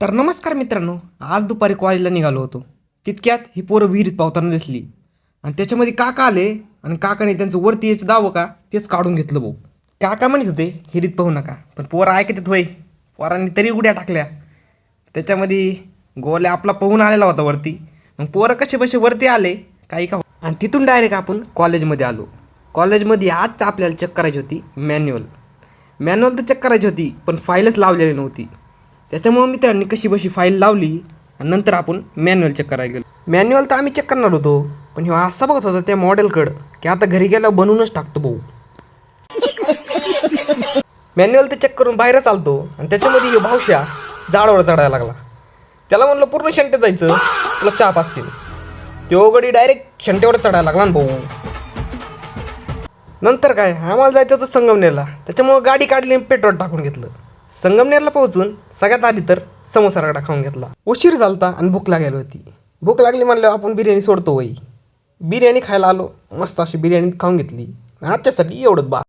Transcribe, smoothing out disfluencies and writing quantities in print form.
तर नमस्कार मित्रांनो, आज दुपारी कॉलेजला निघालो होतो. तितक्यात ही पोरं विहिरीत पावताना दिसली आणि त्याच्यामध्ये काका आले आणि काकाने त्यांचं वरती यायचं दावं का तेच काढून घेतलं भाऊ. काका म्हणत होते हिरीत पाहू नका, पण पोरं ऐकतात होय. पोरांनी तरी उड्या टाकल्या. त्याच्यामध्ये गोल्या आपला पोहून आलेला होता वरती. मग पोरं कसे बसे वरती आले काही का आणि तिथून डायरेक्ट आपण कॉलेजमध्ये आलो. कॉलेजमध्ये आज आपल्याला चेक करायची होती मॅन्युअल तर चेक करायची होती, पण फाईलच लावलेली नव्हती. त्याच्यामुळे मित्रांनी कशी बशी फाईल लावली आणि नंतर आपण मॅन्युअल चेक करायला गेलो. मॅन्युअल तर आम्ही चेक करणार होतो, पण ह्यो असं बघत होता त्या मॉडेलकडं की आता घरी गेल्यावर बनवूनच टाकतो भाऊ. मॅन्युअल ते चेक करून बाहेरच आलतो आणि त्याच्यामध्ये ह्यो भावश्या झाडावर चढायला लागला. त्याला म्हणलं पूर्ण शंटेत जायचं, तुला चाप असतील. तो गडी डायरेक्ट शंटेवर चढायला लागला ना भाऊ. नंतर काय आम्हाला जायचं होतं संगमनेरला, त्याच्यामुळं गाडी काढली आणि पेट्रोल टाकून घेतलं. संगमनेरला पोहोचून सगळ्यात आधी तर समोसा रगडा खाऊन घेतला. उशीर झालता आणि भूक लागली होती. भूक लागली म्हणल्यावर आपण बिर्याणी सोडतो वही. बिर्याणी खायला आलो, मस्त अशी बिर्याणी खाऊन घेतली. आजच्यासाठी एवढंच बा.